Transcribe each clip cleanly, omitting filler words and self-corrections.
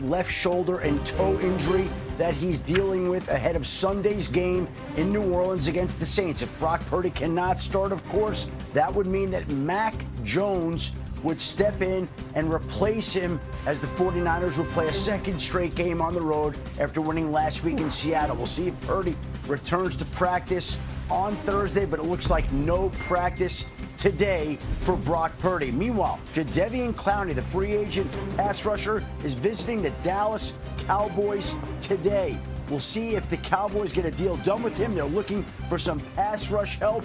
left shoulder and toe injury that he's dealing with ahead of Sunday's game in New Orleans against the Saints. If Brock Purdy cannot start, of course, that would mean that Mac Jones would step in and replace him as the 49ers will play a second straight game on the road after winning last week in Seattle. We'll see if Purdy returns to practice on Thursday, but it looks like no practice today for Brock Purdy. Meanwhile, Jadeveon Clowney, the free agent pass rusher, is visiting the Dallas Cowboys today. We'll see if the Cowboys get a deal done with him. They're looking for some pass rush help.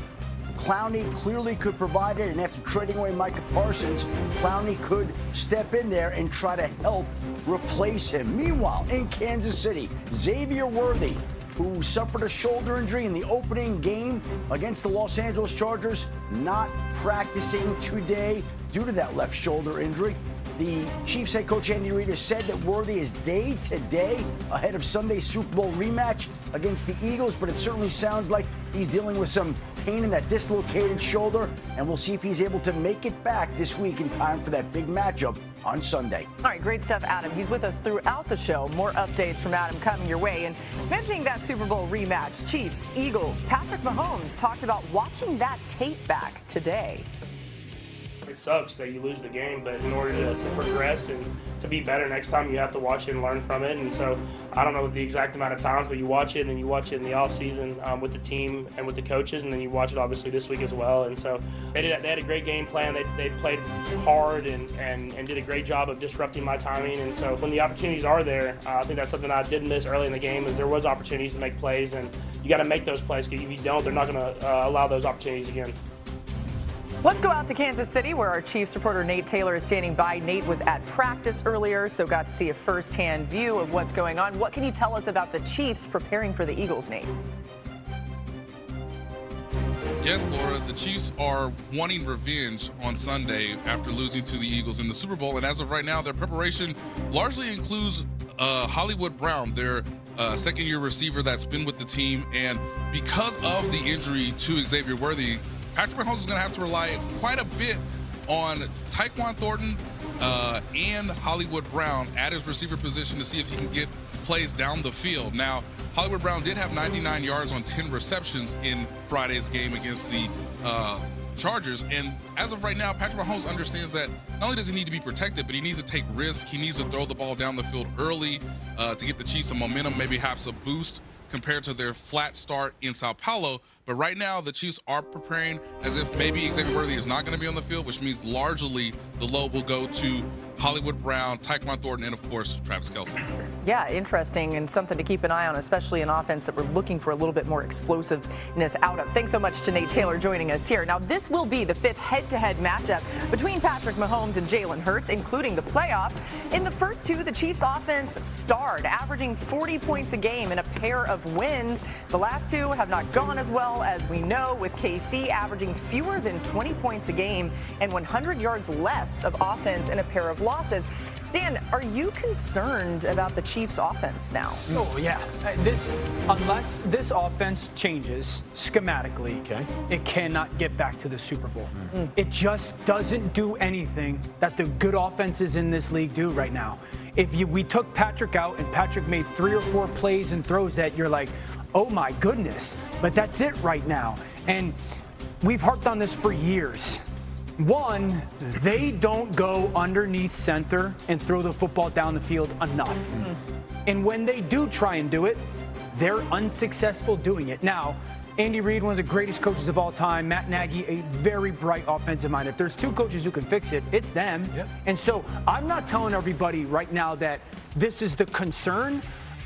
Clowney clearly could provide it, and after trading away Micah Parsons, Clowney could step in there and try to help replace him. Meanwhile, in Kansas City, Xavier Worthy, who suffered a shoulder injury in the opening game against the Los Angeles Chargers, not practicing today due to that left shoulder injury. The Chiefs head coach Andy Reid has said that Worthy is day to day ahead of Sunday's Super Bowl rematch against the Eagles, but it certainly sounds like he's dealing with some pain in that dislocated shoulder, and we'll see if he's able to make it back this week in time for that big matchup on Sunday. All right, great stuff, Adam. He's with us throughout the show. More updates from Adam coming your way. And mentioning that Super Bowl rematch, Chiefs, Eagles, Patrick Mahomes talked about watching that tape back today. It sucks that you lose the game, but in order to progress and to be better next time, you have to watch it and learn from it. And so I don't know the exact amount of times, but you watch it, and then you watch it in the offseason with the team and with the coaches, and then you watch it obviously this week as well. And so they had a great game plan. They played hard and did a great job of disrupting my timing. And so when the opportunities are there, I think that's something I did miss early in the game, is there was opportunities to make plays, and you got to make those plays, because if you don't, they're not going to allow those opportunities again. Let's go out to Kansas City, where our Chiefs reporter Nate Taylor is standing by. Nate was at practice earlier, so got to see a firsthand view of what's going on. What can you tell us about the Chiefs preparing for the Eagles, Nate? Yes, Laura, the Chiefs are wanting revenge on Sunday after losing to the Eagles in the Super Bowl, and as of right now, their preparation largely includes Hollywood Brown, their second-year receiver that's been with the team, and because of the injury to Xavier Worthy, Patrick Mahomes is going to have to rely quite a bit on Tyquan Thornton and Hollywood Brown at his receiver position to see if he can get plays down the field. Now, Hollywood Brown did have 99 yards on 10 receptions in Friday's game against the Chargers, and as of right now, Patrick Mahomes understands that not only does he need to be protected, but he needs to take risks. He needs to throw the ball down the field early to get the Chiefs some momentum, maybe perhaps a boost compared to their flat start in Sao Paulo. But right now, the Chiefs are preparing as if maybe Xavier Worthy is not going to be on the field, which means largely the load will go to Hollywood Brown, Tyquan Thornton, and, of course, Travis Kelce. Yeah, interesting, and something to keep an eye on, especially an offense that we're looking for a little bit more explosiveness out of. Thanks so much to Nate Taylor joining us here. Now, this will be the fifth head-to-head matchup between Patrick Mahomes and Jalen Hurts, including the playoffs. In the first two, the Chiefs' offense starred, averaging 40 points a game in a pair of wins. The last two have not gone as well as we know, with KC averaging fewer than 20 points a game and 100 yards less of offense in a pair of losses. Dan, are you concerned about the Chiefs' offense now? Oh, yeah. Unless this offense changes schematically, it cannot get back to the Super Bowl. It just doesn't do anything that the good offenses in this league do right now. If we took Patrick out and Patrick made 3 or 4 plays and throws that you're like, oh my goodness, but that's it right now. And we've harped on this for years. One, they don't go underneath center and throw the football down the field enough. And when they do try and do it, they're unsuccessful doing it. Now, Andy Reid, one of the greatest coaches of all time, Matt Nagy, a very bright offensive mind. If there's two coaches who can fix it, it's them. Yep. And so I'm not telling everybody right now that this is the concern.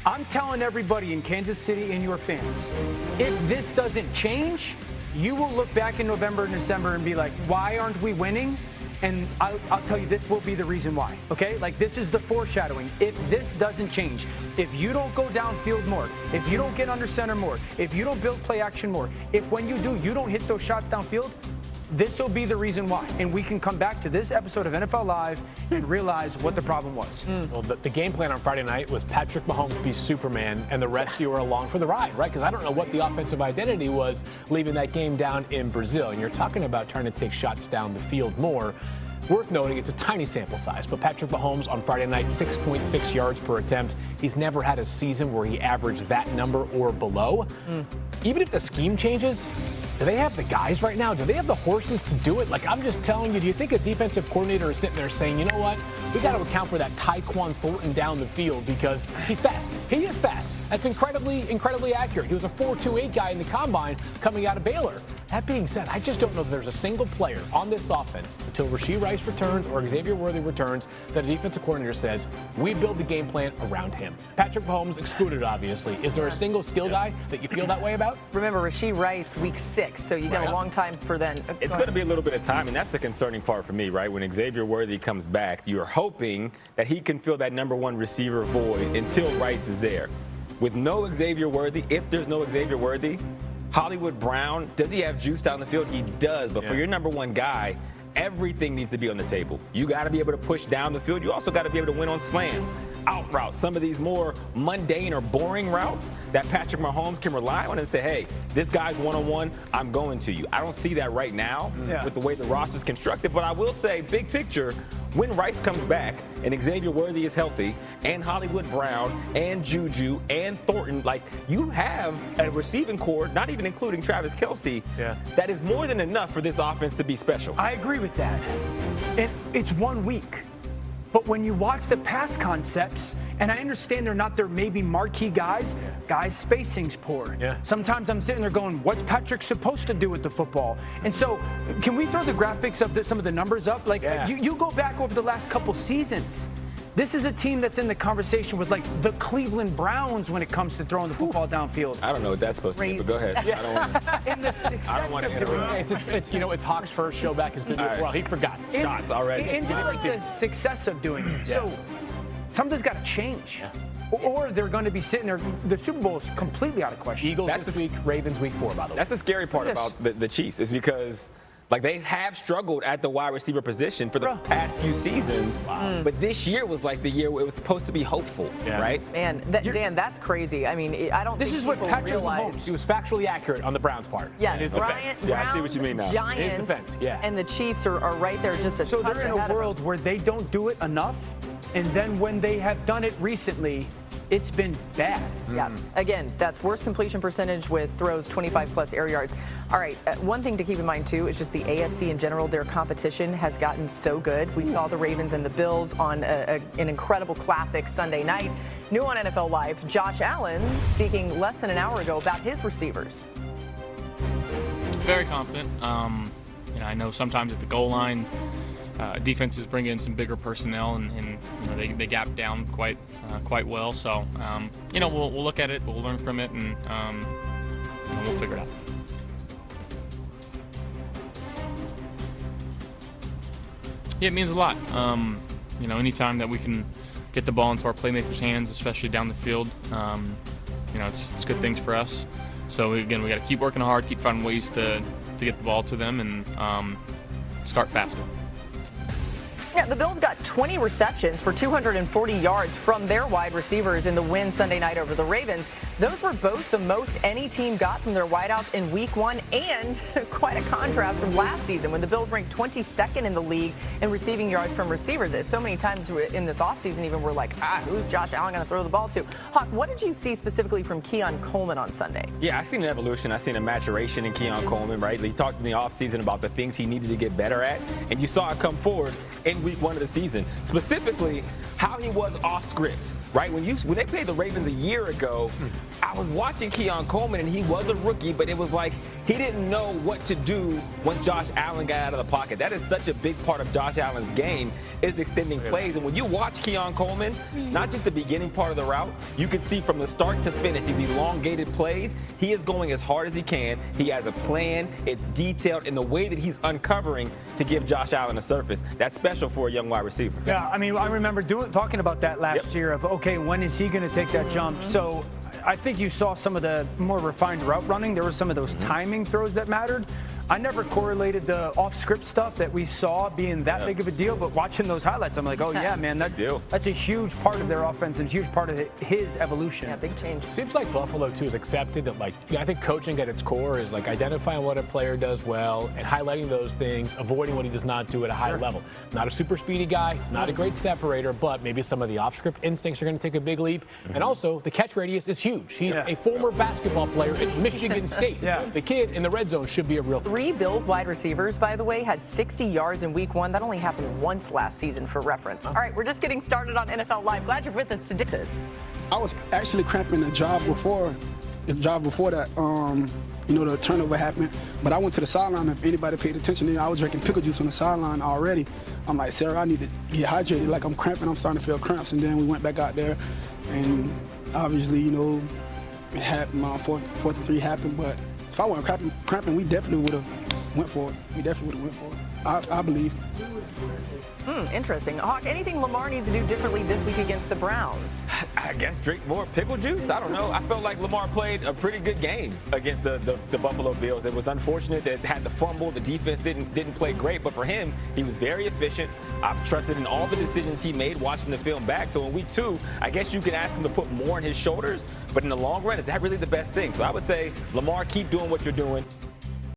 I'm telling everybody in Kansas City and your fans, if this doesn't change, you will look back in November and December and be like, why aren't we winning? And I'll tell you, this will be the reason why, okay? Like, this is the foreshadowing. If this doesn't change, if you don't go downfield more, if you don't get under center more, if you don't build play action more, if when you do, you don't hit those shots downfield, this will be the reason why. And we can come back to this episode of NFL Live and realize what the problem was. Well, the game plan on Friday night was Patrick Mahomes be Superman and the rest of you were along for the ride, right? Because I don't know what the offensive identity was leaving that game down in Brazil. And you're talking about trying to take shots down the field more. Worth noting, it's a tiny sample size, but Patrick Mahomes on Friday night, 6.6 yards per attempt. He's never had a season where he averaged that number or below. Even if the scheme changes, do they have the guys right now? Do they have the horses to do it? Like, I'm just telling you, do you think a defensive coordinator is sitting there saying, you know what, we got to account for that Tyquan Thornton down the field because he's fast. He is fast. That's incredibly accurate. He was a 4.28 guy in the combine coming out of Baylor. That being said, I just don't know that there's a single player on this offense until Rashee Rice returns or Xavier Worthy returns that a defensive coordinator says, we build the game plan around him. Patrick Mahomes excluded, obviously. Is there a single skill guy that you feel that way about? Remember, Rashee Rice, week 6, so you got a long time for then. It's going to be a little bit of time, and that's the concerning part for me, right? When Xavier Worthy comes back, you're hoping that he can fill that number 1 receiver void until Rice is there. With no Xavier Worthy, if there's no Xavier Worthy, Hollywood Brown, does he have juice down the field? He does, but for your number 1 guy, everything needs to be on the table. You got to be able to push down the field. You also got to be able to win on slants, out routes, some of these more mundane or boring routes that Patrick Mahomes can rely on and say, hey, this guy's one-on-one, I'm going to you. I don't see that right now with the way the roster's constructed, but I will say, big picture, when Rice comes back and Xavier Worthy is healthy and Hollywood Brown and Juju and Thornton, like, you have a receiving core, not even including Travis Kelce, that is more than enough for this offense to be special. I agree with that. It's 1 week. But when you watch the pass concepts, and I understand they're not their maybe marquee guys, guys' spacing's poor. Sometimes I'm sitting there going, what's Patrick supposed to do with the football? And so, can we throw the graphics of some of the numbers up? Like, you go back over the last couple seasons. This is a team that's in the conversation with, like, the Cleveland Browns when it comes to throwing the football downfield. I don't know what that's supposed to be, but go ahead. I don't want In the success of doing it. It's Hawk's first show back as well, he forgot shots already. And just like the success of doing it. So something's got to change. Or they're going to be sitting there. The Super Bowl is completely out of question. Eagles this week, Ravens week 4, by the way. That's the scary part about the Chiefs is because, like, they have struggled at the wide receiver position for the past few seasons. But this year was like the year where it was supposed to be hopeful, right? Man, Dan, that's crazy. I mean, I don't think this is what Patrick realize. He was factually accurate on the Browns part. Yeah, his Browns, defense. I see what you mean now. Giants, His defense, and the Chiefs are right there just a So touch they're in ahead a of world where they don't do it enough, and then when they have done it recently, it's been bad. Yeah. Again, that's worst completion percentage with throws 25+ air yards. All right. One thing to keep in mind, too, is just the AFC in general. Their competition has gotten so good. We saw the Ravens and the Bills on an incredible classic Sunday night. New on NFL Live, Josh Allen speaking less than an hour ago about his receivers. Very confident. I know sometimes at the goal line, defenses bring in some bigger personnel, and they gap down quite well. So we'll look at it, we'll learn from it, and we'll figure it out. Yeah, it means a lot. Anytime that we can get the ball into our playmakers' hands, especially down the field, it's good things for us. So again, we got to keep working hard, keep finding ways to get the ball to them, and start faster. Yeah, the Bills got 20 receptions for 240 yards from their wide receivers in the win Sunday night over the Ravens. Those were both the most any team got from their wideouts in Week 1, and quite a contrast from last season when the Bills ranked 22nd in the league in receiving yards from receivers. So many times in this offseason even we're like, who's Josh Allen going to throw the ball to? Hawk, what did you see specifically from Keon Coleman on Sunday? Yeah, I've seen an evolution. I've seen a maturation in Keon Coleman, right? He talked in the offseason about the things he needed to get better at, and you saw it come forward in Week 1 of the season, specifically how he was off script, right? When they played the Ravens a year ago, I was watching Keon Coleman, and he was a rookie, but it was like he didn't know what to do once Josh Allen got out of the pocket. That is such a big part of Josh Allen's game, is extending plays. And when you watch Keon Coleman, not just the beginning part of the route, you can see from the start to finish these elongated plays, he is going as hard as he can. He has a plan. It's detailed in the way that he's uncovering to give Josh Allen a surface. That's special for a young wide receiver. Yeah, I mean, I remember talking about that last year of, okay, when is he going to take that jump? So I think you saw some of the more refined route running. There were some of those timing throws that mattered. I never correlated the off-script stuff that we saw being that big of a deal, but watching those highlights, I'm like, oh yeah, man, that's a huge part of their offense and a huge part of his evolution. Yeah, big change. Seems like Buffalo too has accepted that, like, I think coaching at its core is like identifying what a player does well and highlighting those things, avoiding what he does not do at a high level. Not a super speedy guy, not a great separator, but maybe some of the off-script instincts are going to take a big leap. And also, the catch radius is huge. He's a former basketball player at Michigan State. The kid in the red zone should be a real. 3 Bills wide receivers, by the way, had 60 yards in week 1. That only happened once last season for reference. All right, we're just getting started on NFL Live. Glad you're with us today. I was actually cramping the job before that, the turnover happened. But I went to the sideline. If anybody paid attention, I was drinking pickle juice on the sideline already. I'm like, Sarah, I need to get hydrated. Like, I'm cramping. I'm starting to feel cramps. And then we went back out there, and obviously, it happened. My 4th and 3 happened. But if I wasn't cramping, we definitely would have went for it. I believe. Interesting. Hawk, anything Lamar needs to do differently this week against the Browns? I guess drink more pickle juice. I don't know. I felt like Lamar played a pretty good game against the Buffalo Bills. It was unfortunate that had the fumble. The defense didn't play great, but for him, he was very efficient. I've trusted in all the decisions he made watching the film back. So in week 2, I guess you can ask him to put more on his shoulders. But in the long run, is that really the best thing? So I would say, Lamar, keep doing what you're doing.